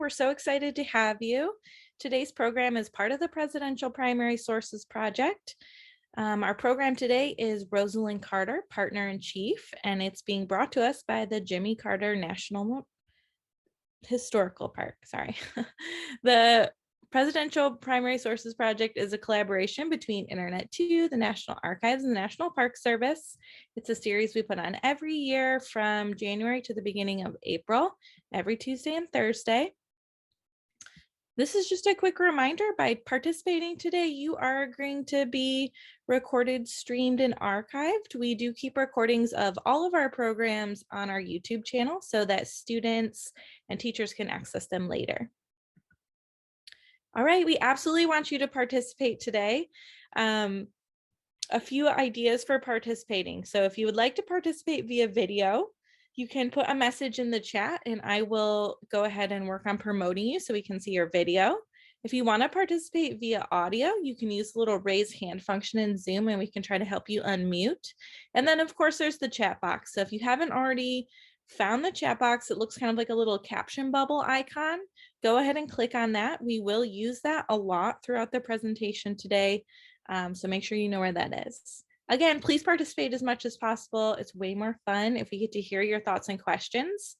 We're so excited to have you. Today's program is part of the Presidential Primary Sources Project. Our program today is Rosalynn Carter, Partner in Chief, and it's being brought to us by the Jimmy Carter National Historical Park. The Presidential Primary Sources Project is a collaboration between Internet2, the National Archives, and the National Park Service. It's a series we put on every year from January to the beginning of April, every Tuesday and Thursday. This is just a quick reminder, by participating today, you are going to be recorded, streamed, and archived. We do keep recordings of all of our programs on our YouTube channel so that students and teachers can access them later. All right, we absolutely want you to participate today. A few ideas for participating. So if you would like to participate via video, you can put a message in the chat and I will go ahead and work on promoting you so we can see your video. If you want to participate via audio, you can use the little raise hand function in Zoom and we can try to help you unmute. And then of course there's the chat box. So if you haven't already found the chat box, it looks kind of like a little caption bubble icon. Go ahead and click on that. We will use that a lot throughout the presentation today. So make sure you know where that is. Again, please participate as much as possible. It's way more fun if we get to hear your thoughts and questions.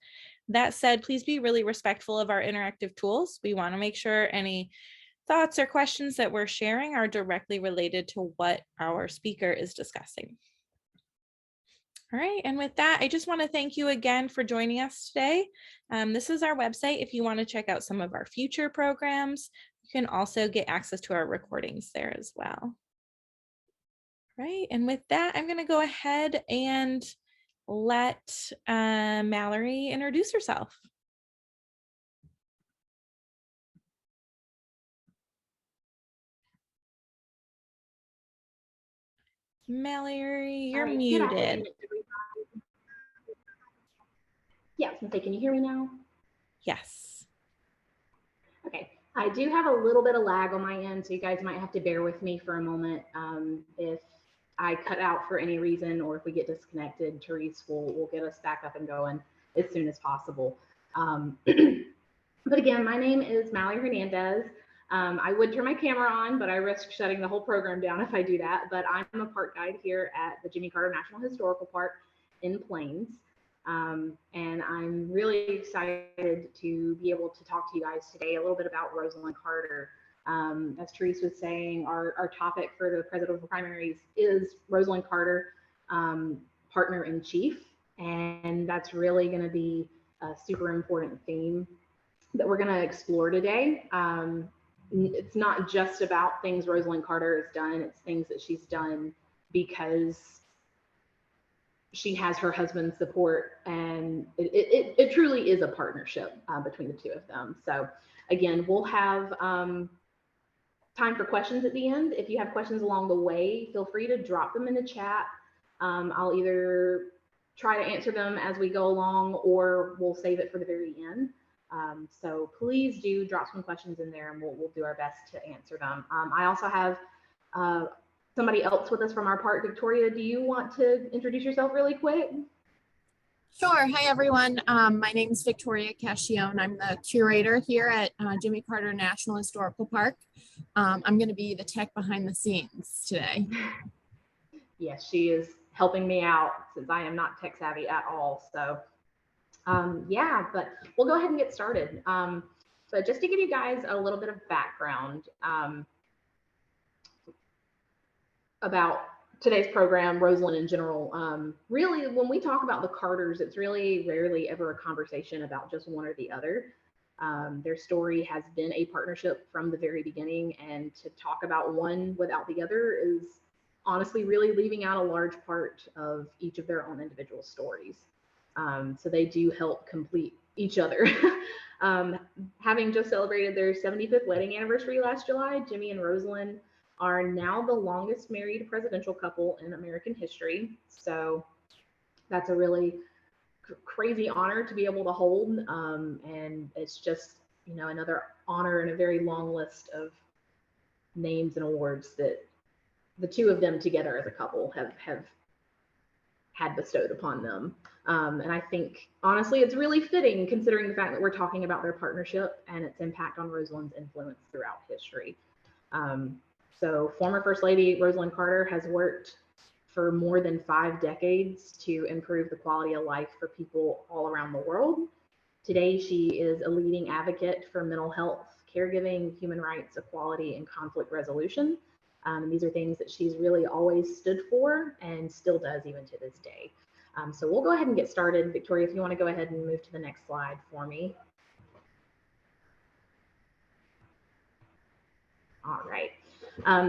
That said, please be really respectful of our interactive tools. We want to make sure any thoughts or questions that we're sharing are directly related to what our speaker is discussing. All right, and with that, I just want to thank you again for joining us today. This is our website. If you want to check out some of our future programs, you can also get access to our recordings there as well. Right, and with that, I'm going to go ahead and let Mallory introduce herself. Mallory, you're muted. Yes, can you hear me now? Yes. Okay, I do have a little bit of lag on my end, so you guys might have to bear with me for a moment. If I cut out for any reason or if we get disconnected, Therese will get us back up and going as soon as possible. But again, my name is Mallory Hernandez. I would turn my camera on, but I risk shutting the whole program down if I do that. But I'm a park guide here at the Jimmy Carter National Historical Park in Plains. And I'm really excited to be able to talk to you guys today a little bit about Rosalynn Carter. As Therese was saying, our topic for the presidential primaries is Rosalynn Carter, Partner in Chief. And that's really going to be a super important theme that we're going to explore today. It's not just about things Rosalynn Carter has done, it's things that she's done because she has her husband's support, and it truly is a partnership between the two of them. So again, we'll have time for questions at the end. If you have questions along the way, feel free to drop them in the chat. I'll either try to answer them as we go along, or we'll save it for the very end. So please do drop some questions in there and we'll do our best to answer them. I also have somebody else with us from our park. Victoria, do you want to introduce yourself really quick? Sure. Hi, everyone. My name is Victoria Cascione. I'm the curator here at Jimmy Carter National Historical Park. I'm going to be the tech behind the scenes today. Yes, she is helping me out since I am not tech savvy at all. So yeah, but we'll go ahead and get started. But just to give you guys a little bit of background about today's program, Rosalynn in general, really when we talk about the Carters, it's really rarely ever a conversation about just one or the other. Their story has been a partnership from the very beginning, and to talk about one without the other is honestly really leaving out a large part of each of their own individual stories. So they do help complete each other. Having just celebrated their 75th wedding anniversary last July, Jimmy and Rosalynn are now the longest married presidential couple in American history. So that's a really crazy honor to be able to hold. And it's just, you know, another honor in a very long list of names and awards that the two of them together as a couple have had bestowed upon them. And I think, honestly, it's really fitting considering the fact that we're talking about their partnership and its impact on Rosalynn's influence throughout history. So former First Lady Rosalynn Carter has worked for more than 5 decades to improve the quality of life for people all around the world. Today, she is a leading advocate for mental health, caregiving, human rights, equality, and conflict resolution. And these are things that she's really always stood for and still does even to this day. So we'll go ahead and get started. Victoria, if you want to go ahead and move to the next slide for me. All right.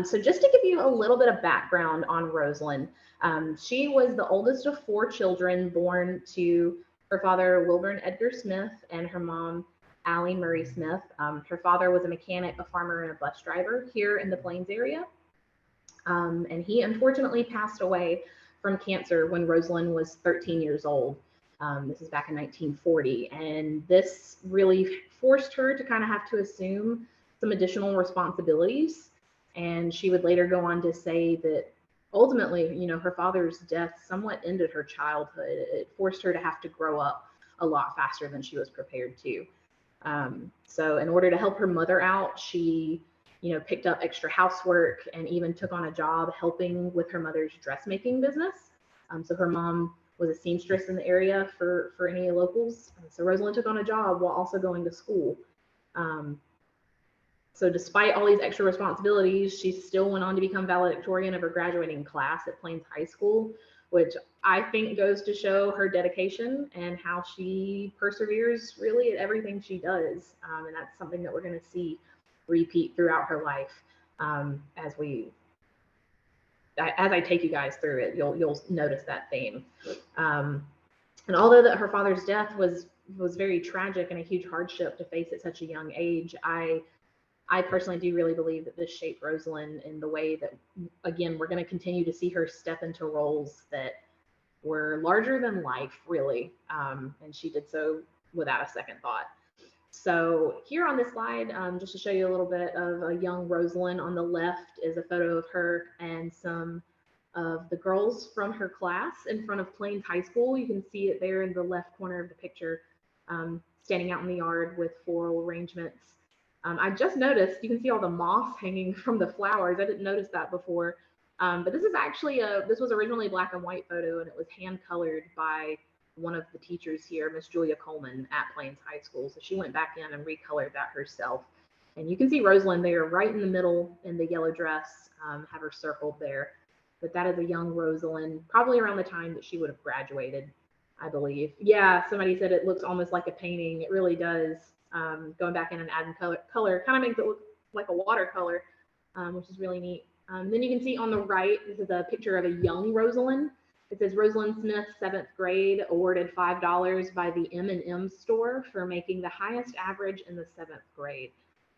So just to give you a little bit of background on Rosalynn, she was the oldest of 4 children born to her father, Wilburn Edgar Smith, and her mom, Allie Murray Smith. Her father was a mechanic, a farmer, and a bus driver here in the Plains area. And he unfortunately passed away from cancer when Rosalynn was 13 years old. This is back in 1940. And this really forced her to kind of have to assume some additional responsibilities. And she would later go on to say that ultimately, you know, her father's death somewhat ended her childhood. It forced her to have to grow up a lot faster than she was prepared to. So in order to help her mother out, she, you know, picked up extra housework and even took on a job helping with her mother's dressmaking business. So her mom was a seamstress in the area for any locals. So Rosalynn took on a job while also going to school. So despite all these extra responsibilities, she still went on to become valedictorian of her graduating class at Plains High School, which I think goes to show her dedication and how she perseveres really at everything she does. And that's something that we're going to see repeat throughout her life. As I take you guys through it, you'll notice that theme. And although that her father's death was very tragic and a huge hardship to face at such a young age, I personally do really believe that this shaped Rosalynn in the way that, again, we're going to continue to see her step into roles that were larger than life, really. And she did so without a second thought. So here on this slide, just to show you a little bit of a young Rosalynn, on the left is a photo of her and some of the girls from her class in front of Plains High School. You can see it there in the left corner of the picture, standing out in the yard with floral arrangements. I just noticed, you can see all the moss hanging from the flowers. I didn't notice that before. But this is actually this was originally a black and white photo, and it was hand colored by one of the teachers here, Miss Julia Coleman at Plains High School. So she went back in and recolored that herself. And you can see Rosalynn there right in the middle in the yellow dress, have her circled there. But that is a young Rosalynn, probably around the time that she would have graduated, I believe. Yeah, somebody said it looks almost like a painting. It really does. Going back in and adding color kind of makes it look like a watercolor, which is really neat. Then you can see on the right, this is a picture of a young Rosalynn. It says Rosalynn Smith, 7th grade, awarded $5 by the M&M store for making the highest average in the 7th grade.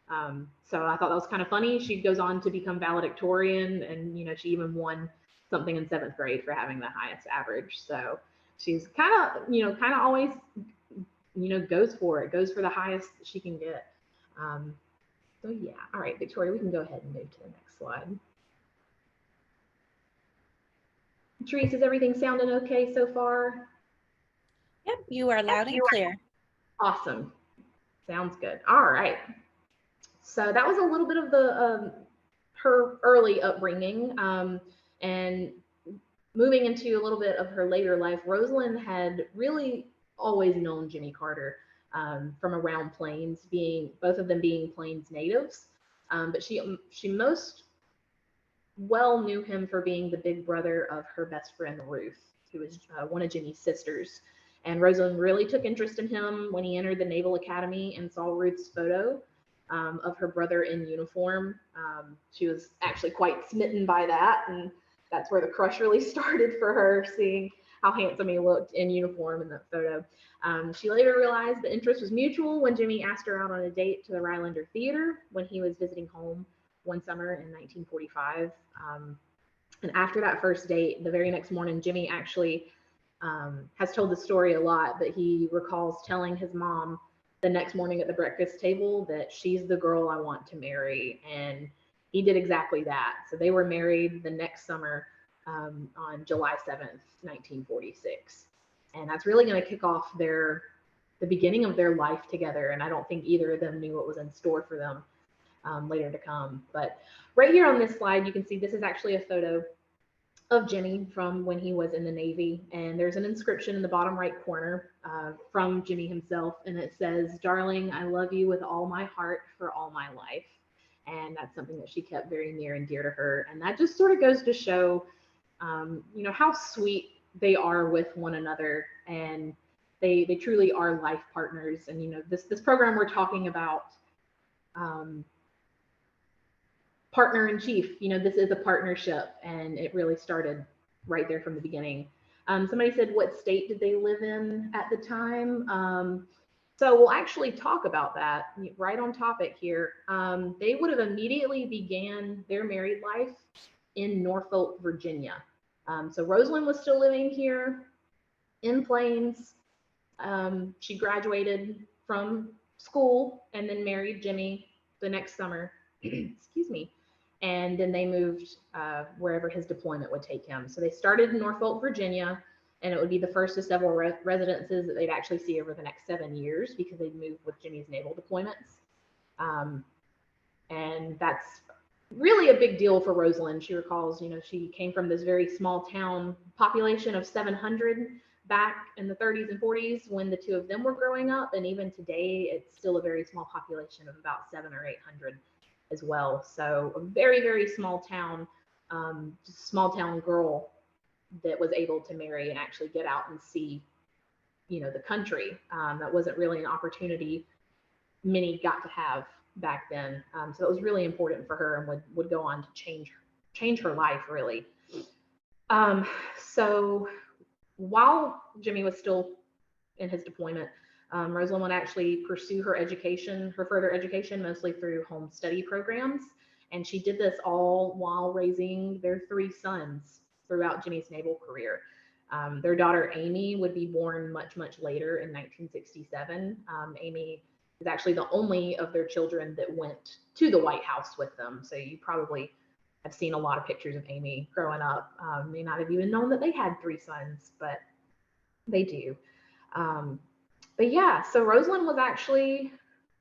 So I thought that was kind of funny. She goes on to become valedictorian, and you know, she even won something in 7th grade for having the highest average. So she's kind of always, goes for the highest that she can get. So yeah, all right, Victoria, we can go ahead and move to the next slide. Therese, is everything sounding okay so far? Yep, you are loud and clear. Awesome. Sounds good. All right. So that was a little bit of the her early upbringing, and moving into a little bit of her later life. Rosalynn had really always known Jimmy Carter from around Plains, both of them being Plains natives, but she most well knew him for being the big brother of her best friend Ruth, who was one of Jimmy's sisters. And Rosalynn really took interest in him when he entered the Naval Academy and saw Ruth's photo of her brother in uniform. She was actually quite smitten by that, and that's where the crush really started for her, seeing how handsome he looked in uniform in that photo. She later realized the interest was mutual when Jimmy asked her out on a date to the Rylander Theater when he was visiting home one summer in 1945. And after that first date, the very next morning, Jimmy actually has told the story a lot, but he recalls telling his mom the next morning at the breakfast table that she's the girl I want to marry. And he did exactly that. So they were married the next summer on July 7th, 1946. And that's really going to kick off the beginning of their life together. And I don't think either of them knew what was in store for them later to come. But right here on this slide, you can see this is actually a photo of Jimmy from when he was in the Navy. And there's an inscription in the bottom right corner from Jimmy himself. And it says, "Darling, I love you with all my heart for all my life." And that's something that she kept very near and dear to her. And that just sort of goes to show, how sweet they are with one another. And they truly are life partners. And, this program we're talking about, partner in chief, this is a partnership, and it really started right there from the beginning. Somebody said, what state did they live in at the time? So we'll actually talk about that right on topic here. They would have immediately began their married life in Norfolk, Virginia. So Rosalynn was still living here in Plains. She graduated from school and then married Jimmy the next summer. Excuse me. And then they moved wherever his deployment would take him. So they started in Norfolk, Virginia, and it would be the first of several residences that they'd actually see over the next 7 years, because they'd moved with Jimmy's naval deployments. And that's really a big deal for Rosalynn. She recalls, she came from this very small town population of 700 back in the 30s and 40s when the two of them were growing up. And even today, it's still a very small population of about 700 or 800 as well. So a very, very small town, just small town girl that was able to marry and actually get out and see, the country. That wasn't really an opportunity many got to have back then. So it was really important for her, and would go on to change her life, really. So while Jimmy was still in his deployment, Rosalynn would actually pursue her further education, mostly through home study programs. And she did this all while raising their 3 sons throughout Jimmy's naval career. Their daughter, Amy, would be born much, much later in 1967. Amy is actually the only of their children that went to the White House with them. So you probably have seen a lot of pictures of Amy growing up. May not have even known that they had 3 sons, but they do. But yeah, so Rosalynn was actually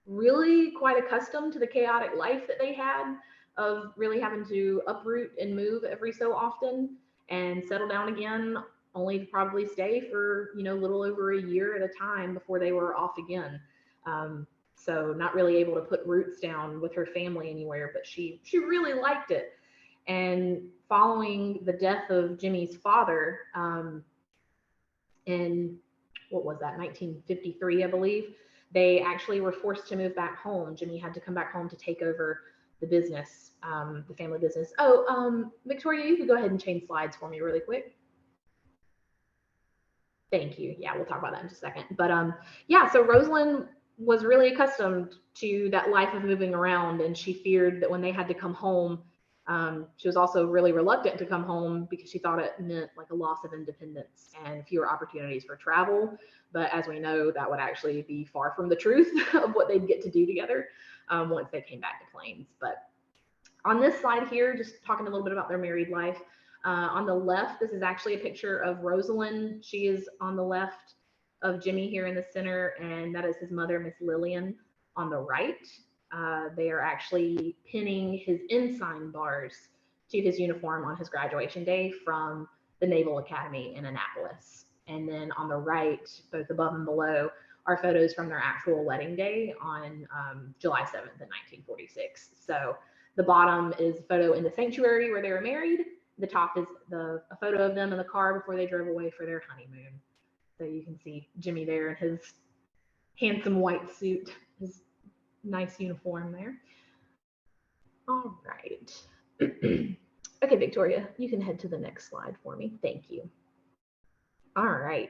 really quite accustomed to the chaotic life that they had, of really having to uproot and move every so often and settle down again, only to probably stay for, a little over a year at a time before they were off again. So not really able to put roots down with her family anywhere, but she really liked it. And following the death of Jimmy's father, in what was that, 1953, I believe, they actually were forced to move back home. Jimmy had to come back home to take over the business, the family business. Oh, Victoria, you could go ahead and change slides for me really quick. Thank you. Yeah, we'll talk about that in just a second. But yeah, so Rosalynn was really accustomed to that life of moving around, and she feared that when they had to come home, she was also really reluctant to come home because she thought it meant like a loss of independence and fewer opportunities for travel. But as we know, that would actually be far from the truth of what they'd get to do together once they came back to Plains. But on this slide here, just talking a little bit about their married life. On the left, this is actually a picture of Rosalynn. She is on the left of Jimmy here in the center, and that is his mother, Miss Lillian, on the right. They are actually pinning his ensign bars to his uniform on his graduation day from the Naval Academy in Annapolis. And then on the right, both above and below, are photos from their actual wedding day on July 7th in 1946. So the bottom is a photo in the sanctuary where they were married. The top is a photo of them in the car before they drove away for their honeymoon. So you can see Jimmy there in his handsome white suit, his nice uniform there. All right. Okay, Victoria, you can head to the next slide for me. Thank you. All right.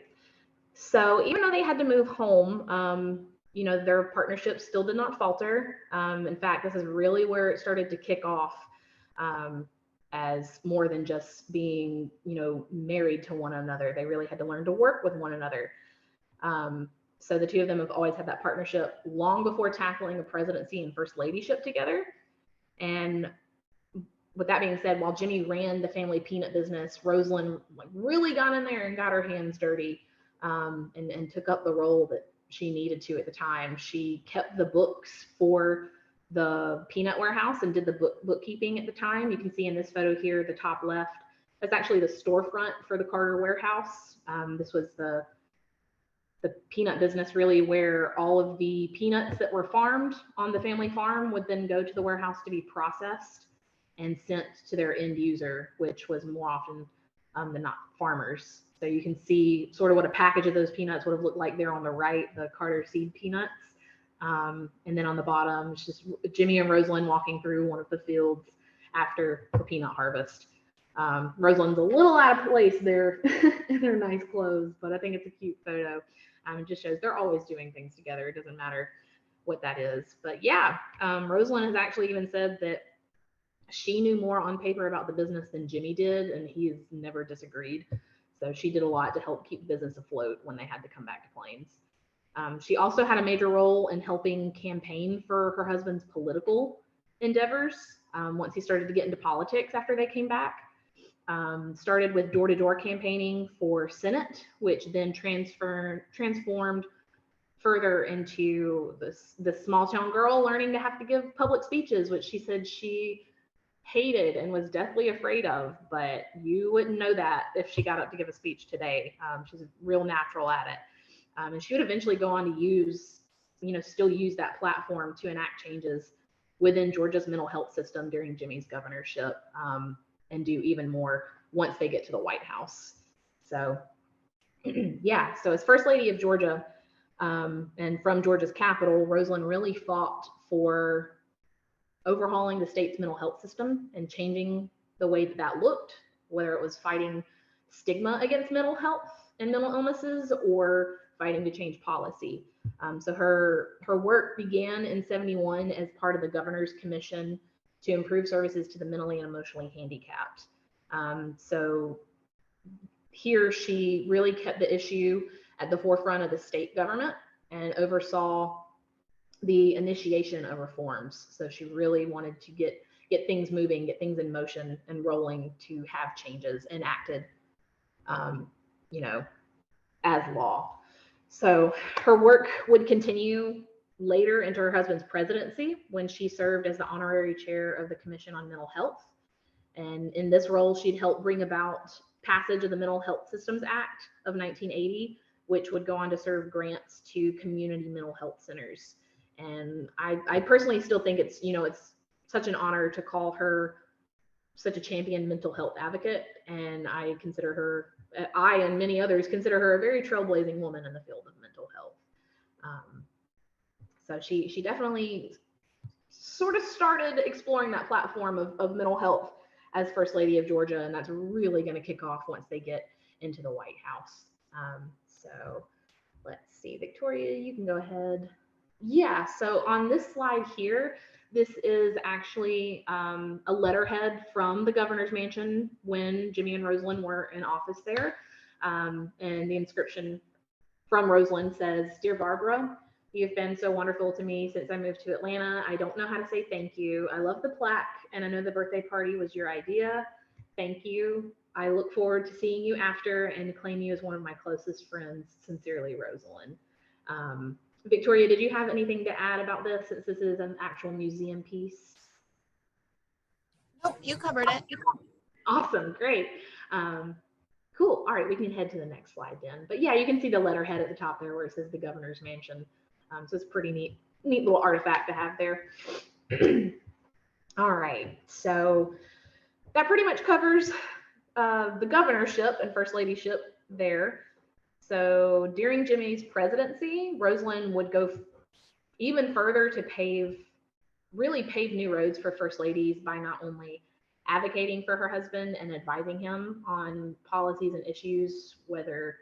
So even though they had to move home, their partnership still did not falter. In fact, this is really where it started to kick off as more than just being, married to one another. They really had to learn to work with one another. So the two of them have always had that partnership long before tackling a presidency and first ladyship together. And with that being said, while Jimmy ran the family peanut business, Rosalynn really got in there and got her hands dirty, and took up the role that she needed to at the time. She kept the books for the peanut warehouse and did the bookkeeping at the time. You can see in this photo here, the top left, that's actually the storefront for the Carter warehouse. This was the peanut business, really, where all of the peanuts that were farmed on the family farm would then go to the warehouse to be processed and sent to their end user, which was more often than not farmers. So you can see sort of what a package of those peanuts would have looked like there on the right, the Carter seed peanuts. And then on the bottom, it's just Jimmy and Rosalynn walking through one of the fields after the peanut harvest. Rosalynn's a little out of place there in their nice clothes, but I think it's a cute photo. It just shows they're always doing things together. It doesn't matter what that is. But yeah, Rosalynn has actually even said that she knew more on paper about the business than Jimmy did, and he has never disagreed. So she did a lot to help keep the business afloat when they had to come back to Plains. She also had a major role in helping campaign for her husband's political endeavors once he started to get into politics after they came back. Started with door-to-door campaigning for Senate, which then transformed further into the small town girl learning to have to give public speeches, which she said she hated and was deathly afraid of, but you wouldn't know that if she got up to give a speech today. She's a real natural at it. And she would eventually go on to still use that platform to enact changes within Georgia's mental health system during Jimmy's governorship, and do even more once they get to the White House. So yeah, so as First Lady of Georgia, and from Georgia's capital, Rosalynn really fought for overhauling the state's mental health system and changing the way that looked, whether it was fighting stigma against mental health and mental illnesses or fighting to change policy. So her work began in '71 as part of the Governor's Commission to improve services to the mentally and emotionally handicapped. So here she really kept the issue at the forefront of the state government and oversaw the initiation of reforms. So she really wanted to get things moving, get things in motion and rolling to have changes enacted, as law. So her work would continue later into her husband's presidency when she served as the honorary chair of the Commission on Mental Health. And in this role, she'd help bring about passage of the Mental Health Systems Act of 1980, which would go on to serve grants to community mental health centers. And I personally still think it's such an honor to call her such a champion mental health advocate. And I and many others consider her a very trailblazing woman in the field of mental health. So she definitely sort of started exploring that platform of mental health as First Lady of Georgia, and that's really going to kick off once they get into the White House. So let's see, Victoria, you can go ahead. Yeah, so on this slide here, this is actually a letterhead from the governor's mansion when Jimmy and Rosalynn were in office there. And the inscription from Rosalynn says, "Dear Barbara, you've been so wonderful to me since I moved to Atlanta. I don't know how to say thank you. I love the plaque, and I know the birthday party was your idea. Thank you. I look forward to seeing you after and claim you as one of my closest friends. Sincerely, Rosalynn." Victoria, did you have anything to add about this, since this is an actual museum piece? Nope, you covered it. Awesome, great. Cool. All right, we can head to the next slide then. But yeah, you can see the letterhead at the top there where it says the governor's mansion. So it's a pretty neat little artifact to have there. All right, so that pretty much covers the governorship and first ladyship there. So during Jimmy's presidency, Rosalynn would go even further to pave new roads for first ladies by not only advocating for her husband and advising him on policies and issues, whether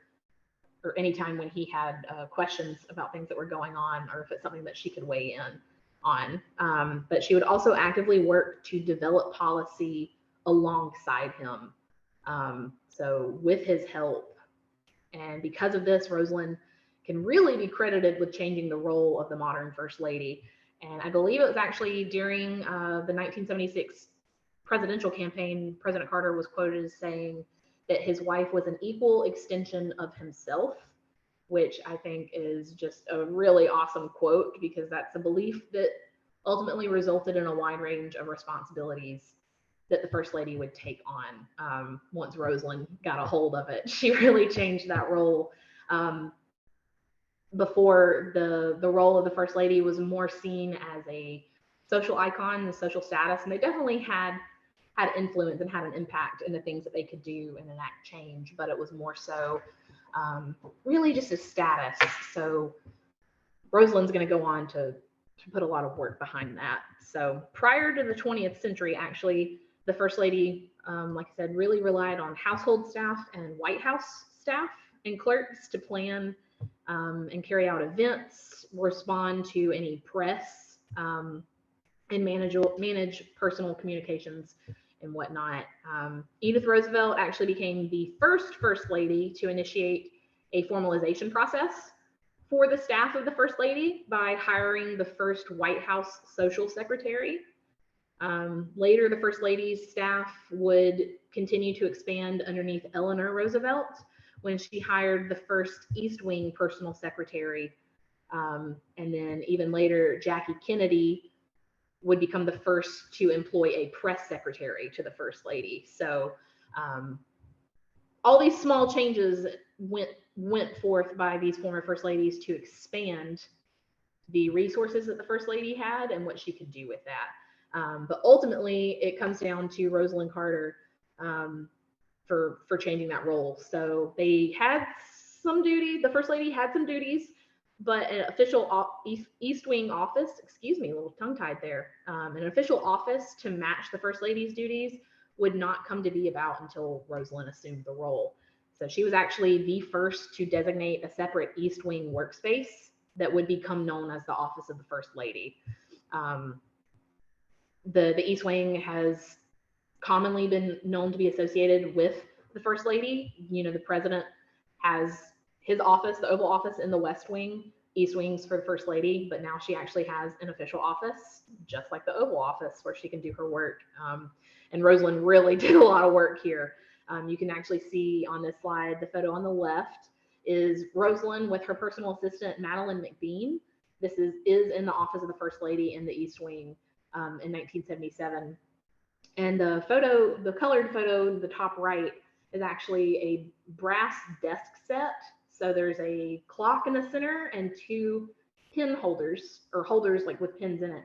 or anytime when he had questions about things that were going on, or if it's something that she could weigh in on. But she would also actively work to develop policy alongside him. So with his help. And because of this, Rosalynn can really be credited with changing the role of the modern First Lady. And I believe it was actually during the 1976 presidential campaign, President Carter was quoted as saying that his wife was an equal extension of himself, which I think is just a really awesome quote, because that's a belief that ultimately resulted in a wide range of responsibilities that the First Lady would take on. Once Rosalynn got a hold of it, she really changed that role. Before, the role of the First Lady was more seen as a social icon, the social status, and they definitely had influence and had an impact in the things that they could do and enact change, but it was more so really just a status. So Rosalynn's going to go on to put a lot of work behind that. So prior to the 20th century, actually, the First Lady, like I said, really relied on household staff and White House staff and clerks to plan and carry out events, respond to any press, and manage personal communications and whatnot. Edith Roosevelt actually became the first Lady to initiate a formalization process for the staff of the First Lady by hiring the first White House social secretary. Later, the First Lady's staff would continue to expand underneath Eleanor Roosevelt when she hired the first East Wing personal secretary. And then even later, Jackie Kennedy would become the first to employ a press secretary to the First Lady. So all these small changes went forth by these former First Ladies to expand the resources that the First Lady had and what she could do with that. But ultimately, it comes down to Rosalynn Carter for changing that role. So they had some duty, the First Lady had some duties, but an official East Wing office, excuse me, a little tongue-tied there, an official office to match the First Lady's duties would not come to be about until Rosalynn assumed the role. So she was actually the first to designate a separate East Wing workspace that would become known as the Office of the First Lady. The East Wing has commonly been known to be associated with the First Lady. You know, the president has his office, the Oval Office, in the West Wing, East Wing's for the First Lady, but now she actually has an official office, just like the Oval Office, where she can do her work. And Rosalynn really did a lot of work here. You can actually see on this slide, the photo on the left is Rosalynn with her personal assistant, Madeline McBean. This is in the Office of the First Lady in the East Wing in 1977. And the photo, the colored photo, the top right, is actually a brass desk set. So there's a clock in the center and two pin holders, or holders like with pins in it,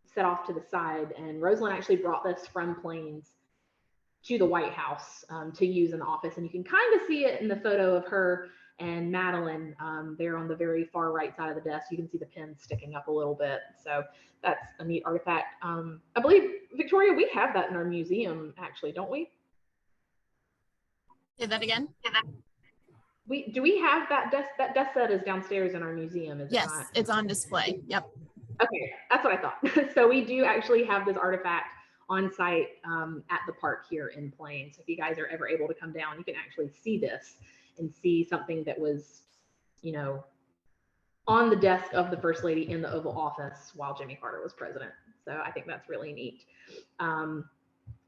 set off to the side. And Rosalynn actually brought this from Plains to the White House to use in the office. And you can kind of see it in the photo of her and Madeline there on the very far right side of the desk. You can see the pins sticking up a little bit. So that's a neat artifact. I believe, Victoria, we have that in our museum, actually, don't we? Say that again. Do we have that desk? That desk set is downstairs in our museum, is Yes, it not? it's on display. Yep. Okay, that's what I thought. So we do actually have this artifact on site at the park here in Plains. So if you guys are ever able to come down, you can actually see this and see something that was, you know, on the desk of the First Lady in the Oval Office while Jimmy Carter was president. So I think that's really neat. And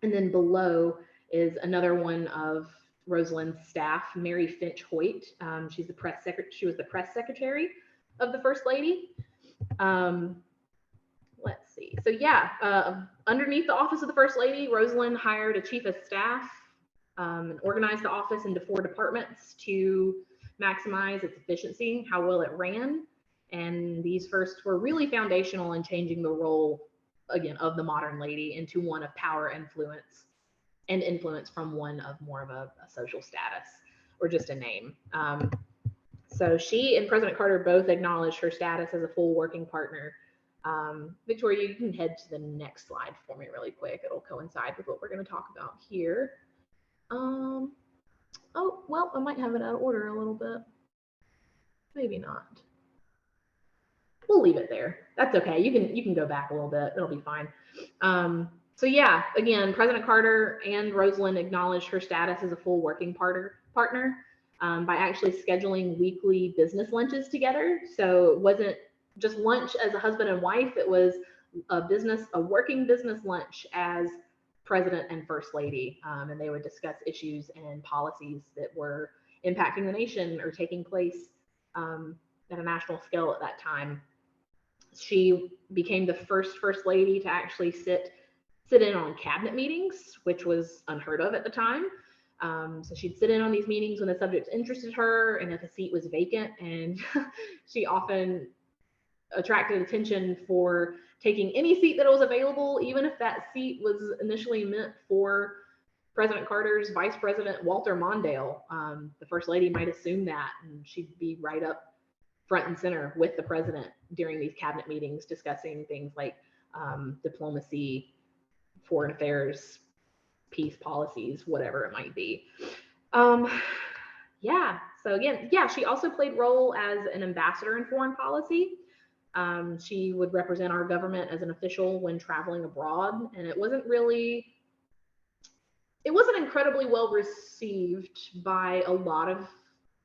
then below is another one of Rosalynn's staff, Mary Finch Hoyt. She was the press secretary of the First Lady. Let's see. So yeah, underneath the Office of the First Lady, Rosalynn hired a chief of staff and organized the office into 4 departments to maximize its efficiency, how well it ran. And these firsts were really foundational in changing the role, again, of the modern lady into one of power, influence from one of more of a social status or just a name. So she and President Carter both acknowledged her status as a full working partner. Victoria, you can head to the next slide for me really quick. It'll coincide with what we're going to talk about here. Oh, well, I might have it out of order a little bit. Maybe not. We'll leave it there. That's okay. You can go back a little bit. It'll be fine. So yeah, again, President Carter and Rosalynn acknowledged her status as a full working partner by actually scheduling weekly business lunches together. So it wasn't just lunch as a husband and wife. It was a working business lunch as president and first lady, and they would discuss issues and policies that were impacting the nation or taking place at a national scale at that time. She became the first lady to actually sit in on cabinet meetings, which was unheard of at the time. So she'd sit in on these meetings when the subject interested her and if a seat was vacant, and she often attracted attention for taking any seat that was available, even if that seat was initially meant for President Carter's Vice President Walter Mondale. The First Lady might assume that, and she'd be right up front and center with the president during these cabinet meetings, discussing things like diplomacy, foreign affairs, peace policies, whatever it might be. Yeah, so again, yeah, she also played role as an ambassador in foreign policy. She would represent our government as an official when traveling abroad, and it wasn't incredibly well received by a lot of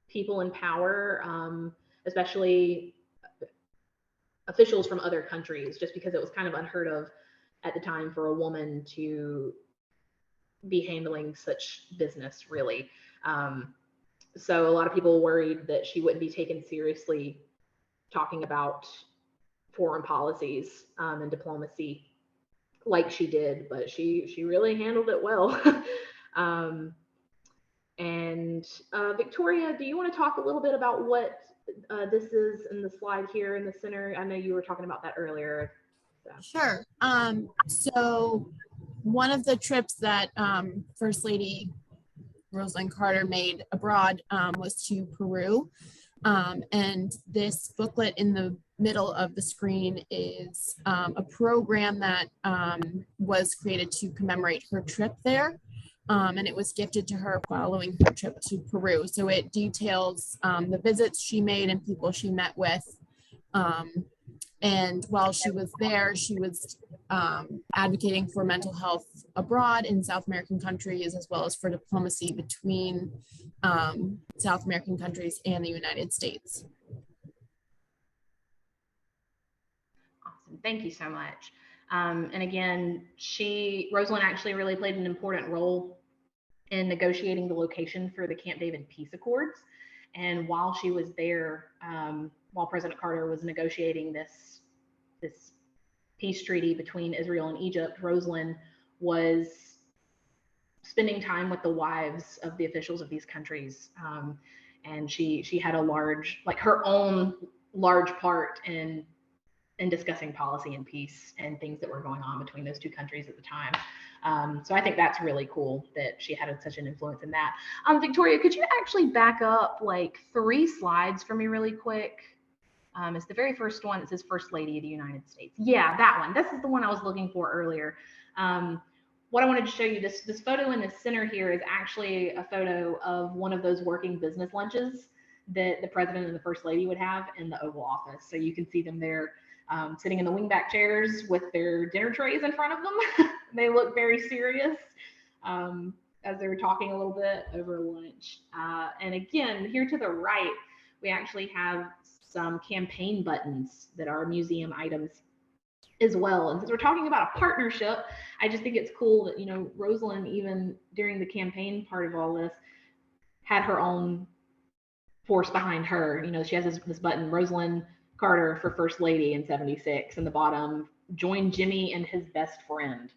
people in power, especially officials from other countries, just because it was kind of unheard of at the time for a woman to be handling such business, really. So a lot of people worried that she wouldn't be taken seriously talking about foreign policies and diplomacy like she did, but she really handled it well. Victoria, do you want to talk a little bit about what this is in the slide here in the center? I know you were talking about that earlier. So. Sure. So one of the trips that First Lady Rosalynn Carter made abroad was to Peru. And this booklet in the middle of the screen is a program that was created to commemorate her trip there. And it was gifted to her following her trip to Peru. So it details the visits she made and people she met with. And while she was there, she was advocating for mental health abroad in South American countries, as well as for diplomacy between South American countries and the United States. Awesome, thank you so much. And again, Rosalynn actually really played an important role in negotiating the location for the Camp David peace accords. And while she was there, while President Carter was negotiating this peace treaty between Israel and Egypt, Rosalynn was spending time with the wives of the officials of these countries. And she had her own large part in discussing policy and peace and things that were going on between those two countries at the time. So I think that's really cool that she had such an influence in that. Victoria, could you actually back up like 3 slides for me really quick? It's the very first one that says First Lady of the United States. Yeah, that one. This is the one I was looking for earlier. What I wanted to show you, this photo in the center here is actually a photo of one of those working business lunches that the president and the first lady would have in the Oval Office. So you can see them there sitting in the wingback chairs with their dinner trays in front of them. They look very serious as they were talking a little bit over lunch. And again, here to the right, we actually have some campaign buttons that are museum items as well. And since we're talking about a partnership, I just think it's cool that, Rosalynn, even during the campaign part of all this, had her own force behind her. She has this button, Rosalynn Carter for First Lady in 76, and the bottom, join Jimmy and his best friend.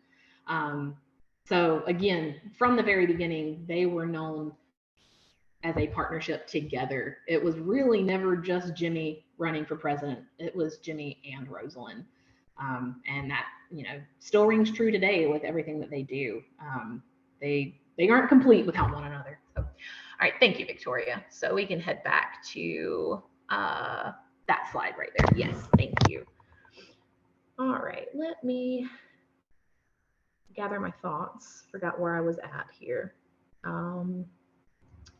So again, from the very beginning, they were known as a partnership together. It was really never just Jimmy running for president. It was Jimmy and Rosalynn. And that, still rings true today with everything that they do. They aren't complete without one another. So, all right, thank you, Victoria. So we can head back to that slide right there. Yes, thank you. All right, let me gather my thoughts. Forgot where I was at here.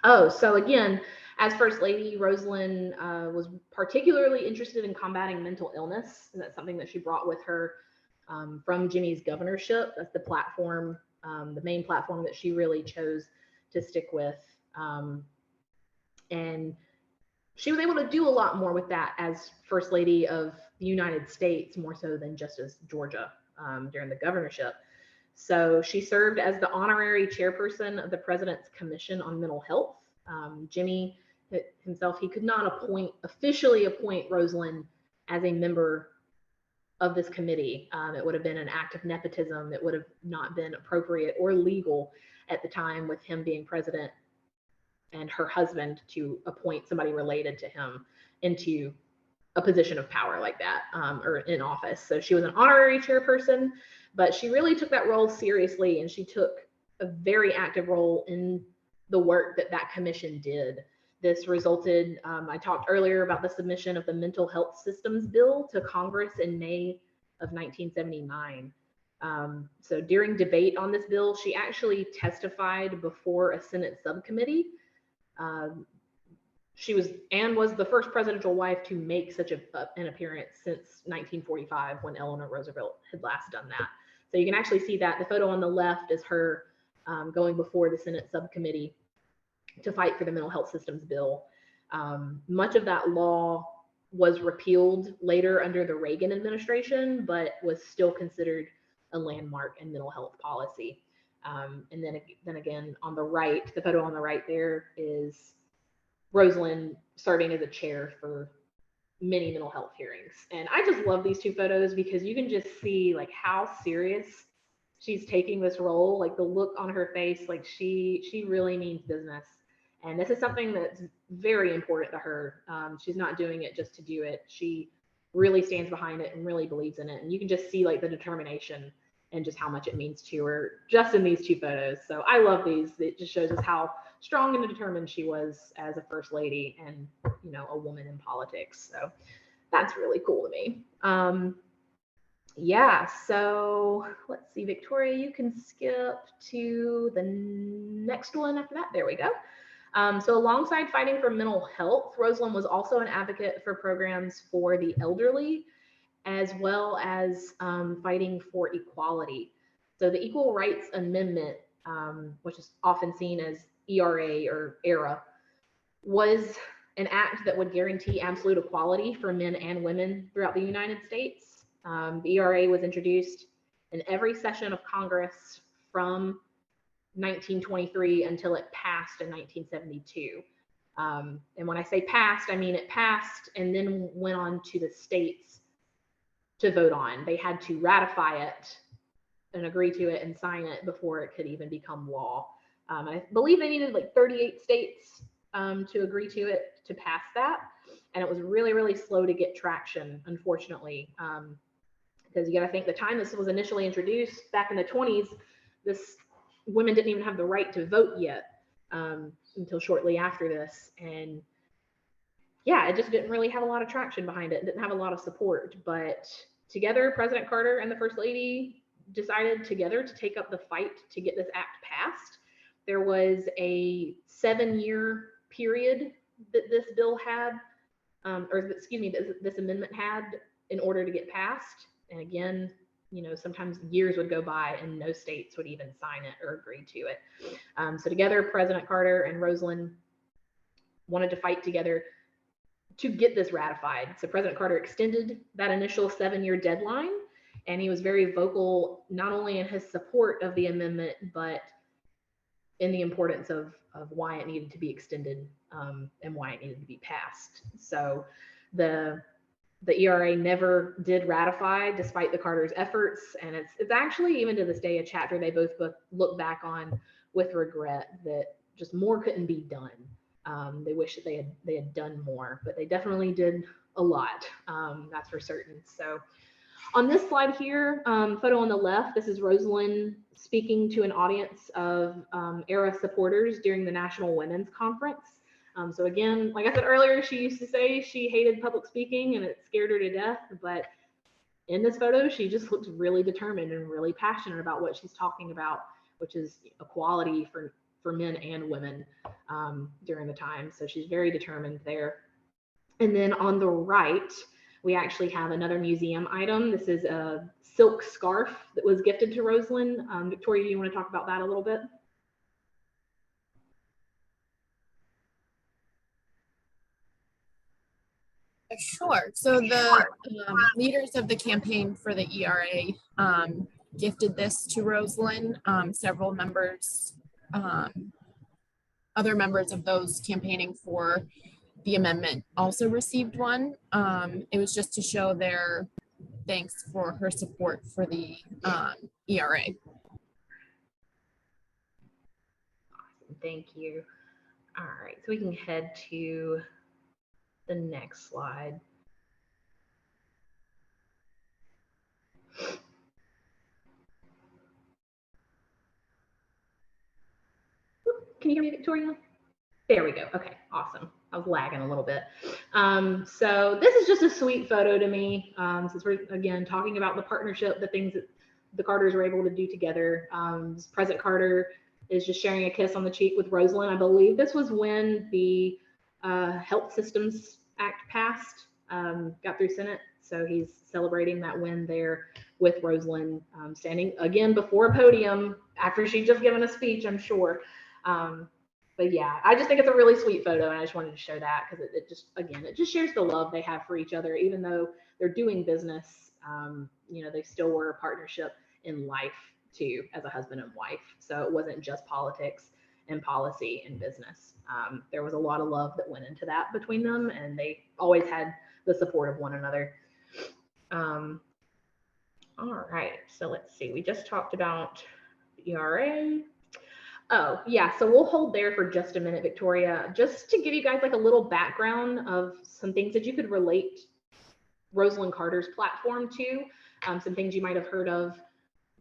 So again, as First Lady, Rosalynn was particularly interested in combating mental illness, and that's something that she brought with her from Jimmy's governorship. That's the platform, the main platform that she really chose to stick with. And she was able to do a lot more with that as First Lady of the United States, more so than just as Georgia during the governorship. So she served as the honorary chairperson of the President's Commission on Mental Health. Jimmy himself, he could not officially appoint Rosalynn as a member of this committee. It would have been an act of nepotism. It would have not been appropriate or legal at the time, with him being president and her husband, to appoint somebody related to him into a position of power like that, or in office. So she was an honorary chairperson, but she really took that role seriously, and she took a very active role in the work that that commission did. This resulted, I talked earlier about the submission of the Mental Health Systems Bill to Congress in May of 1979. So during debate on this bill, she actually testified before a Senate subcommittee. She was the first presidential wife to make such an appearance since 1945, when Eleanor Roosevelt had last done that. So you can actually see that the photo on the left is her going before the Senate subcommittee to fight for the Mental Health Systems Bill. Much of that law was repealed later under the Reagan administration, but was still considered a landmark in mental health policy. And then again, on the right, the photo on the right there is Rosalynn serving as a chair for many mental health hearings. And I just love these two photos because you can just see like how serious she's taking this role, like the look on her face, like she really means business. And this is something that's very important to her. She's not doing it just to do it. She really stands behind it and really believes in it. And you can just see like the determination and just how much it means to her just in these two photos. So I love these. It just shows us how strong and determined she was as a first lady and, you know, a woman in politics. So that's really cool to me. Yeah, so let's see, Victoria, you can skip to the next one after that. There we go. So alongside fighting for mental health, Rosalynn was also an advocate for programs for the elderly, as well as fighting for equality. So the Equal Rights Amendment, which is often seen as ERA or ERA, was an act that would guarantee absolute equality for men and women throughout the United States. The ERA was introduced in every session of Congress from 1923 until it passed in 1972. And when I say passed, I mean it passed and then went on to the states to vote on. They had to ratify it and agree to it and sign it before it could even become law. I believe they needed like 38 states to agree to it to pass that. And it was really, really slow to get traction, unfortunately, because you got to think the time this was initially introduced back in the 20s, women didn't even have the right to vote yet until shortly after this. And yeah, it just didn't really have a lot of traction behind it. It didn't have a lot of support. But together, President Carter and the First Lady decided together to take up the fight to get this act passed. There was a 7-year period that this bill had, this amendment had, in order to get passed. And again, you know, sometimes years would go by and no states would even sign it or agree to it. So together, President Carter and Rosalynn wanted to fight together to get this ratified. So President Carter extended that initial 7-year deadline, and he was very vocal, not only in his support of the amendment, but in the importance of why it needed to be extended and why it needed to be passed. So the ERA never did ratify despite the Carter's efforts. And it's actually, even to this day, a chapter they both look back on with regret, that just more couldn't be done. They wish that they had done more, but they definitely did a lot. That's for certain. So on this slide here, photo on the left, this is Rosalynn speaking to an audience of ERA supporters during the National Women's Conference. So again, like I said earlier, she used to say she hated public speaking and it scared her to death, but in this photo, she just looks really determined and really passionate about what she's talking about, which is equality for men and women during the time. So she's very determined there. And then on the right, we actually have another museum item. This is a silk scarf that was gifted to Rosalynn. Victoria, do you want to talk about that a little bit? Sure. So the leaders of the campaign for the ERA gifted this to Rosalynn. Several members, other members of those campaigning for the amendment also received one. It was just to show their thanks for her support for the ERA. Thank you. All right, so we can head to the next slide. Can you hear me, Victoria? There we go. Okay, awesome. I was lagging a little bit. So this is just a sweet photo to me. Since we're, again, talking about the partnership, the things that the Carters were able to do together. President Carter is just sharing a kiss on the cheek with Rosalynn. I believe this was when the Health Systems Act passed, got through Senate. So he's celebrating that win there with Rosalynn, standing again before a podium after she'd just given a speech, I'm sure. But yeah, I just think it's a really sweet photo, and I just wanted to show that because it just, again, it just shares the love they have for each other, even though they're doing business. You know, they still were a partnership in life too, as a husband and wife. So it wasn't just politics and policy and business. There was a lot of love that went into that between them, and they always had the support of one another. All right, so let's see. We just talked about the ERA. Oh, yeah, so we'll hold there for just a minute, Victoria, just to give you guys like a little background of some things that you could relate Rosalynn Carter's platform to, some things you might have heard of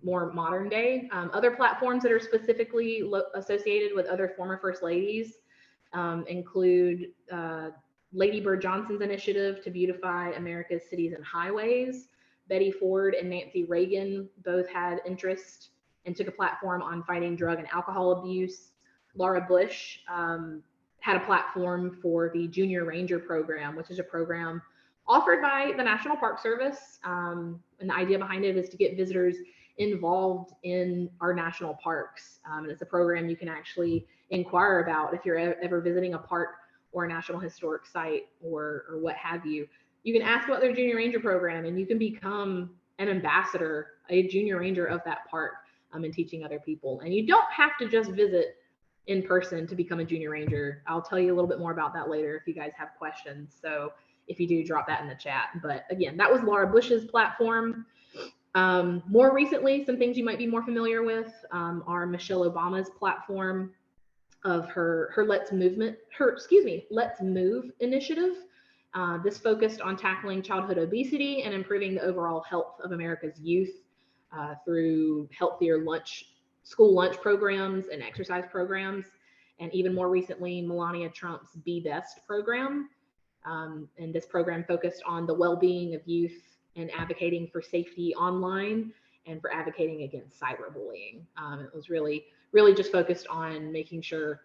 more modern day. Other platforms that are specifically associated with other former First Ladies include Lady Bird Johnson's initiative to beautify America's cities and highways. Betty Ford and Nancy Reagan both had interest and took a platform on fighting drug and alcohol abuse. Laura Bush had a platform for the Junior Ranger program, which is a program offered by the National Park Service. And the idea behind it is to get visitors involved in our national parks. And it's a program you can actually inquire about if you're ever visiting a park or a national historic site or what have you. You can ask about their Junior Ranger program, and you can become an ambassador, a Junior Ranger of that park, and teaching other people. And you don't have to just visit in person to become a Junior Ranger. I'll tell you a little bit more about that later if you guys have questions. So if you do, drop that in the chat. But again, that was Laura Bush's platform. More recently, some things you might be more familiar with are Michelle Obama's platform of her Let's Move initiative. This focused on tackling childhood obesity and improving the overall health of America's youth through healthier school lunch programs and exercise programs. And even more recently, Melania Trump's Be Best program. And this program focused on the well-being of youth and advocating for safety online and for advocating against cyberbullying. It was really just focused on making sure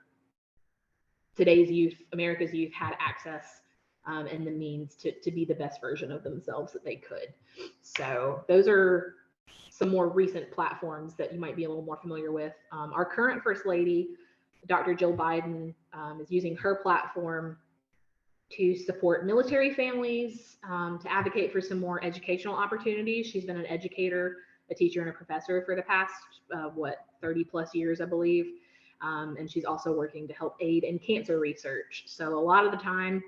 today's youth, America's youth, had access and the means to be the best version of themselves that they could. So those are some more recent platforms that you might be a little more familiar with. Our current First Lady, Dr. Jill Biden, is using her platform to support military families, to advocate for some more educational opportunities. She's been an educator, a teacher, and a professor for the past, 30 plus years, I believe. And she's also working to help aid in cancer research. So a lot of the time,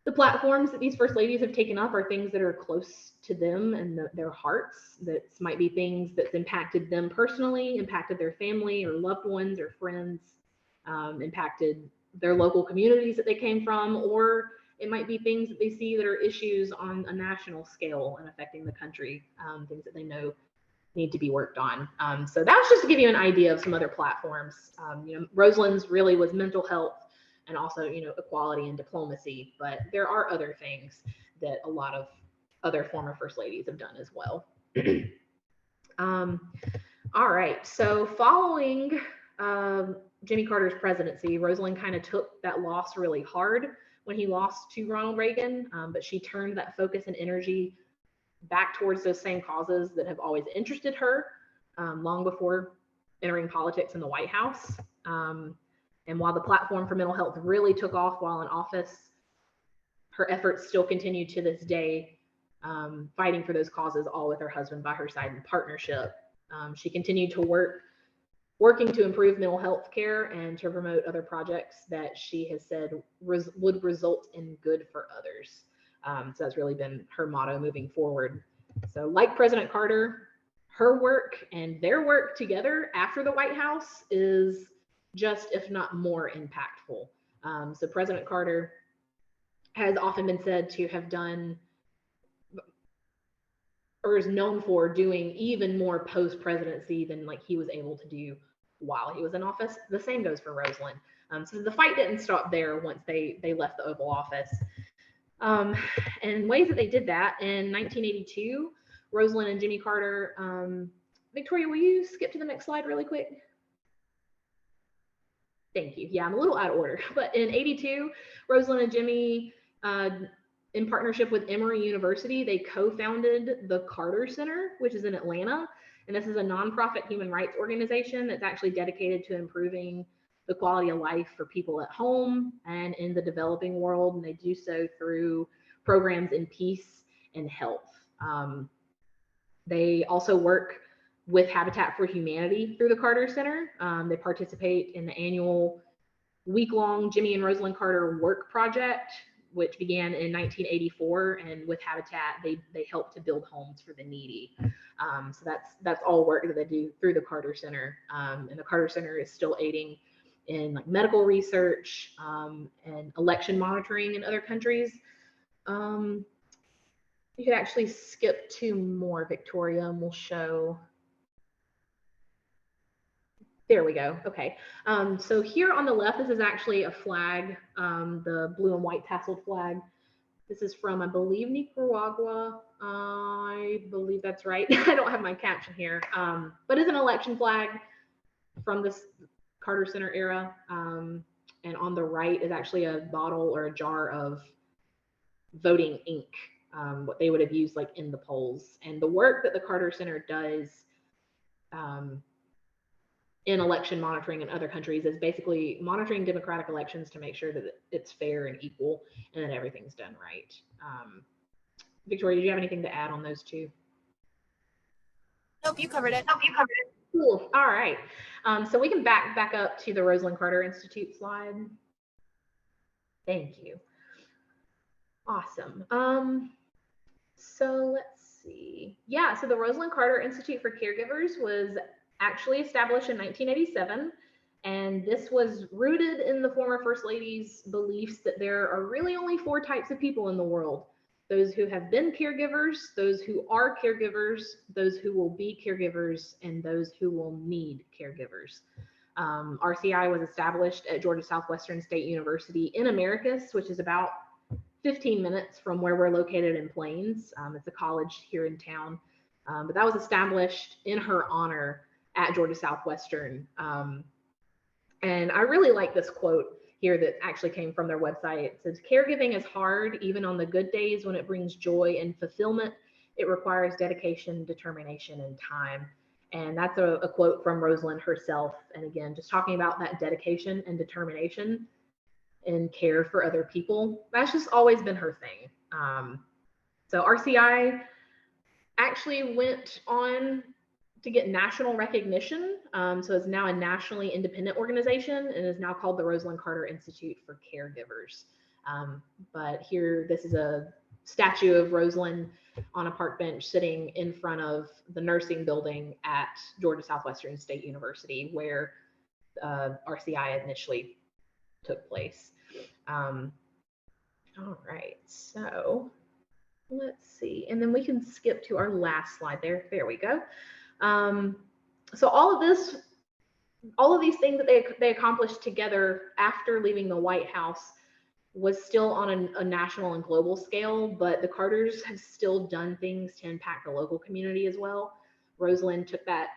the platforms that these First Ladies have taken up are things that are close to them and their hearts. That might be things that's impacted them personally, impacted their family or loved ones or friends, impacted their local communities that they came from, or it might be things that they see that are issues on a national scale and affecting the country, things that they know need to be worked on. So that was just to give you an idea of some other platforms. Rosalynn's really was mental health and also, equality and diplomacy, but there are other things that a lot of other former First Ladies have done as well. All right, so following Jimmy Carter's presidency, Rosalynn kind of took that loss really hard when he lost to Ronald Reagan, but she turned that focus and energy back towards those same causes that have always interested her long before entering politics in the White House. And while the platform for mental health really took off while in office, her efforts still continue to this day, fighting for those causes, all with her husband by her side in partnership. She continued to working to improve mental health care and to promote other projects that she has said would result in good for others. So that's really been her motto moving forward. So like President Carter, her work and their work together after the White House is just, if not more, impactful. So President Carter has often been said to have done, or is known for doing, even more post-presidency than like he was able to do while he was in office. The same goes for Rosalynn. So the fight didn't stop there once they left the Oval Office. And ways that they did that, in 1982, Rosalynn and Jimmy Carter, Victoria, will you skip to the next slide really quick? Thank you. Yeah, I'm a little out of order. But in 82, Rosalynn and Jimmy, in partnership with Emory University, they co-founded the Carter Center, which is in Atlanta. And this is a nonprofit human rights organization that's actually dedicated to improving the quality of life for people at home and in the developing world. And they do so through programs in peace and health. They also work with Habitat for Humanity through the Carter Center. They participate in the annual week-long Jimmy and Rosalynn Carter Work Project, which began in 1984, and with Habitat, they help to build homes for the needy. So that's all work that they do through the Carter Center, and the Carter Center is still aiding in like medical research and election monitoring in other countries. You could actually skip 2 more, Victoria, and we'll show. There we go. Okay. So here on the left, this is actually a flag, the blue and white tasseled flag. This is from, I believe, Nicaragua. I believe that's right. I don't have my caption here, but it's an election flag from this Carter Center era. And on the right is actually a bottle or a jar of voting ink, what they would have used like in the polls. And the work that the Carter Center does in election monitoring in other countries is basically monitoring democratic elections to make sure that it's fair and equal and that everything's done right. Victoria, did you have anything to add on those 2? Nope, you covered it. Cool. All right. So we can back up to the Rosalynn Carter Institute slide. Thank you. Awesome. So let's see. Yeah, so the Rosalynn Carter Institute for Caregivers was actually established in 1987, and this was rooted in the former First Lady's beliefs that there are really only 4 types of people in the world: those who have been caregivers, those who are caregivers, those who will be caregivers, and those who will need caregivers. RCI was established at Georgia Southwestern State University in Americus, which is about 15 minutes from where we're located in Plains. It's a college here in town, but that was established in her honor at Georgia Southwestern. And I really like this quote here that actually came from their website. It says, "Caregiving is hard, even on the good days when it brings joy and fulfillment. It requires dedication, determination, and time." And that's a quote from Rosalynn herself. And again, just talking about that dedication and determination and care for other people. That's just always been her thing. So RCI actually went on to get national recognition. So it's now a nationally independent organization and is now called the Rosalynn Carter Institute for Caregivers. But here, this is a statue of Rosalynn on a park bench sitting in front of the nursing building at Georgia Southwestern State University, where RCI initially took place. All right, so let's see, and then we can skip to our last slide there. There we go. So all of these things that they accomplished together after leaving the White House was still on a national and global scale, but the Carters have still done things to impact the local community as well. Rosalynn took that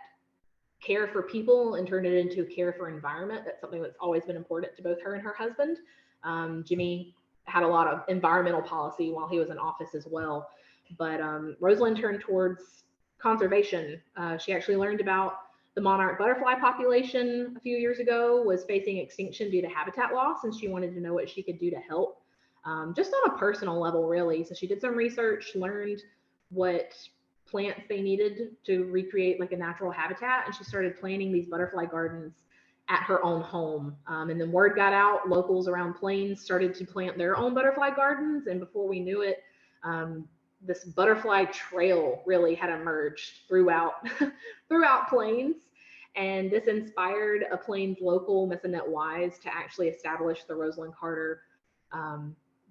care for people and turned it into a care for environment. That's something that's always been important to both her and her husband. Jimmy had a lot of environmental policy while he was in office as well, but Rosalynn turned towards conservation. She actually learned about the monarch butterfly population a few years ago was facing extinction due to habitat loss, and she wanted to know what she could do to help. just on a personal level, really. So she did some research, learned what plants they needed to recreate like a natural habitat, and she started planting these butterfly gardens at her own home. And then word got out, locals around Plains started to plant their own butterfly gardens, and before we knew it, this butterfly trail really had emerged throughout Plains. And this inspired a Plains local, Miss Annette Wise, to actually establish the Rosalynn Carter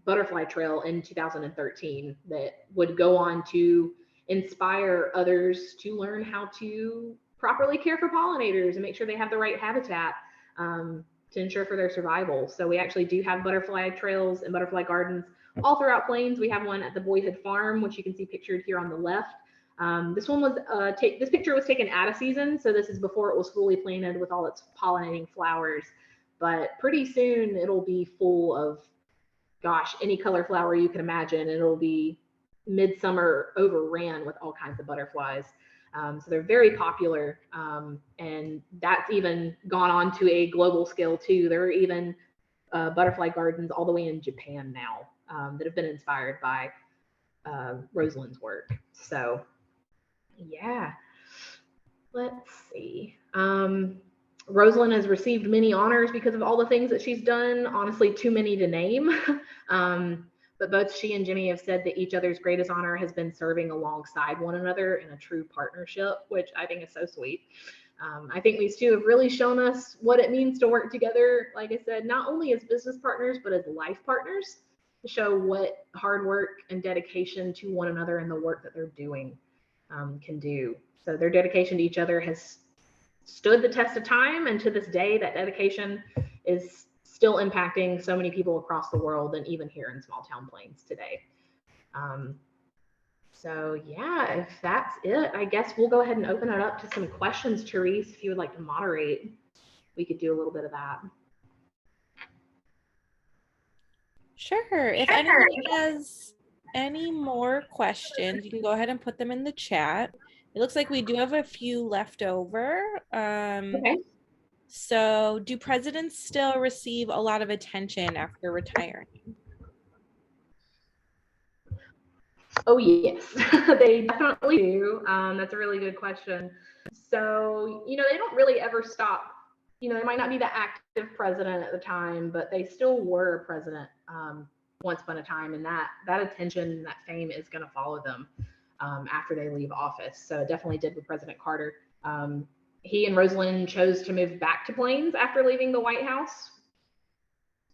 Butterfly Trail in 2013 that would go on to inspire others to learn how to properly care for pollinators and make sure they have the right habitat to ensure for their survival. So we actually do have butterfly trails and butterfly gardens all throughout Plains. We have one at the Boyhood Farm, which you can see pictured here on the left. This one was this picture was taken out of season, so this is before it was fully planted with all its pollinating flowers. But pretty soon it'll be full of, gosh, any color flower you can imagine. It'll be midsummer overran with all kinds of butterflies. So they're very popular, and that's even gone on to a global scale too. There are even butterfly gardens all the way in Japan now that have been inspired by Rosalynn's work. So yeah, let's see. Rosalynn has received many honors because of all the things that she's done, honestly, too many to name. But both she and Jimmy have said that each other's greatest honor has been serving alongside one another in a true partnership, which I think is so sweet. I think these two have really shown us what it means to work together, like I said, not only as business partners, but as life partners, to show what hard work and dedication to one another and the work that they're doing can do. So their dedication to each other has stood the test of time, and to this day, that dedication is still impacting so many people across the world and even here in small town Plains today. So yeah, if that's it, I guess we'll go ahead and open it up to some questions. Therese, if you would like to moderate, we could do a little bit of that. Sure. If anyone has any more questions, you can go ahead and put them in the chat. It looks like we do have a few left over. Okay. So do presidents still receive a lot of attention after retiring? Oh, yes, they definitely do. That's a really good question. So, they don't really ever stop. They might not be the active president at the time, but they still were a president once upon a time. And that attention, that fame is going to follow them after they leave office. So it definitely did with President Carter. He and Rosalynn chose to move back to Plains after leaving the White House,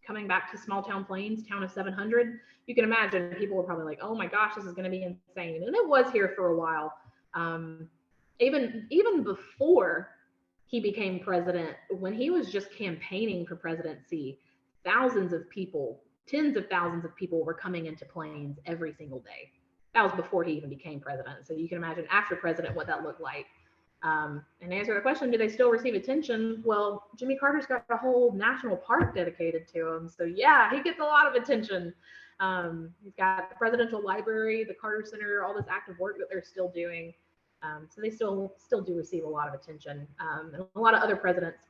coming back to small town Plains, town of 700. You can imagine people were probably like, oh my gosh, this is going to be insane. And it was here for a while. Even before he became president, when he was just campaigning for presidency, thousands of people, tens of thousands of people were coming into Plains every single day. That was before he even became president. So you can imagine after president what that looked like. And to answer the question, do they still receive attention? Well, Jimmy Carter's got a whole national park dedicated to him. So yeah, he gets a lot of attention. He's got the Presidential Library, the Carter Center, all this active work that they're still doing. So they still do receive a lot of attention. And a lot of other presidents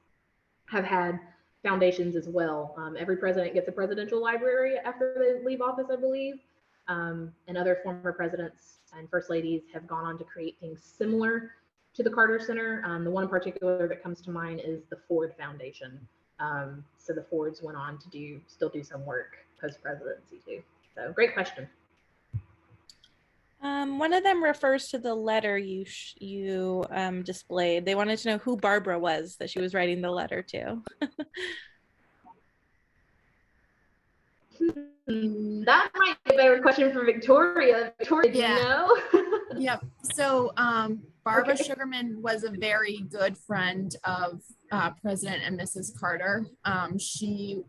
have had foundations as well. Every president gets a presidential library after they leave office, I believe. And other former presidents and first ladies have gone on to create things similar to the Carter Center. The one in particular that comes to mind is the Ford Foundation. So the Fords went on to still do some work post-presidency too. So great question. One of them refers to the letter you displayed. They wanted to know who Barbara was that she was writing the letter to. That might be a better question for Victoria. Victoria, do you know? Yep. So Barbara Sugarman was a very good friend of President and Mrs. Carter. She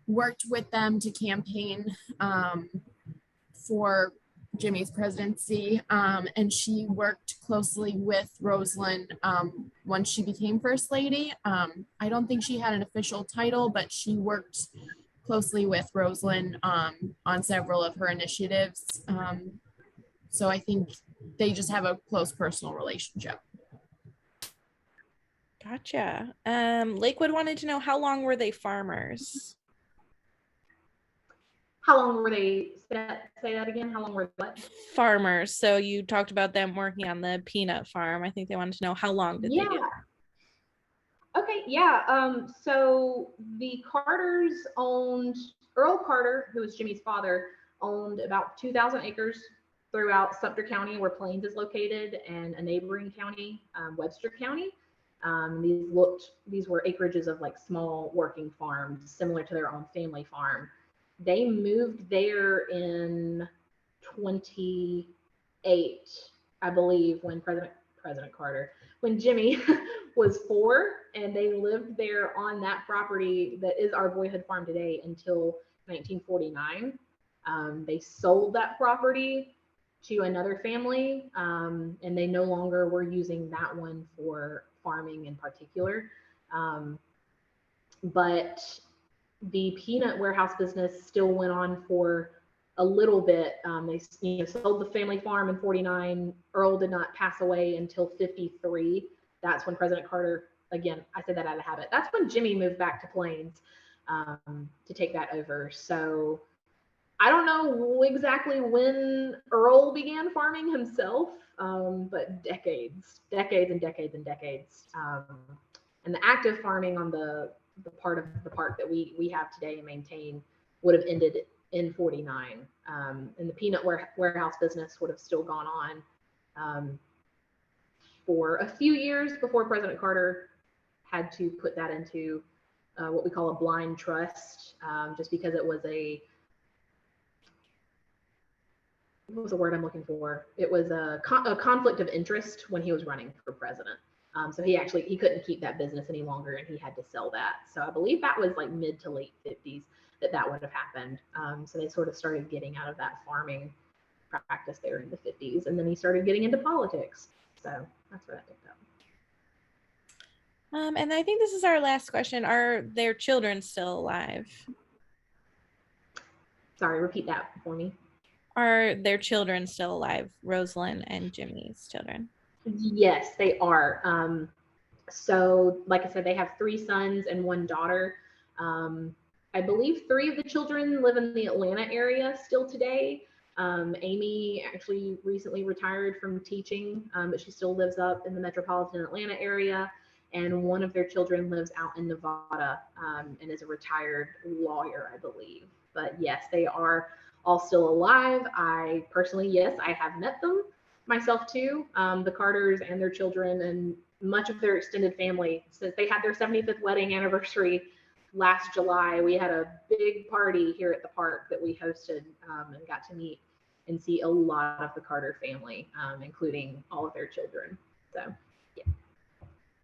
worked with them to campaign for Jimmy's presidency, and she worked closely with Rosalynn once she became First Lady. I don't think she had an official title, but she worked closely with Rosalynn on several of her initiatives. So I think they just have a close personal relationship. Gotcha. Lakewood wanted to know, how long were they farmers? How long were they, say that again? How long were they? Farmers. So you talked about them working on the peanut farm. I think they wanted to know how long did they do? Okay, yeah. So the Carters owned, Earl Carter, who was Jimmy's father, owned about 2,000 acres throughout Sumter County, where Plains is located, and a neighboring county, Webster County. These were acreages of like small working farms, similar to their own family farm. They moved there in 28, I believe, when President Carter, when Jimmy was 4, and they lived there on that property that is our boyhood farm today until 1949. They sold that property to another family, and they no longer were using that one for farming in particular. But the peanut warehouse business still went on for a little bit. They sold the family farm in 49. Earl did not pass away until 53. That's when President Carter, again, I said that out of habit. That's when Jimmy moved back to Plains to take that over. So I don't know exactly when Earl began farming himself, but decades and decades. And the active farming on the part of the park that we have today and maintain would have ended in 49. And the peanut warehouse business would have still gone on for a few years before President Carter had to put that into what we call a blind trust, just because it was what was the word I'm looking for? It was a conflict of interest when he was running for president. So he couldn't keep that business any longer, and he had to sell that. So I believe that was like mid to late 50s that would have happened. So they sort of started getting out of that farming practice there in the 50s, and then he started getting into politics. So that's where that picked up. And I think this is our last question. Are their children still alive? Sorry, repeat that for me. Are their children still alive, Rosalynn and Jimmy's children? Yes, they are. So like I said, they have 3 sons and 1 daughter. I believe 3 of the children live in the Atlanta area still today. Amy actually recently retired from teaching, but she still lives up in the metropolitan Atlanta area. And 1 of their children lives out in Nevada and is a retired lawyer, I believe. But yes, they are all still alive. I personally, yes, I have met them myself too, the Carters and their children and much of their extended family. Since they had their 75th wedding anniversary last July, we had a big party here at the park that we hosted and got to meet and see a lot of the Carter family, including all of their children. So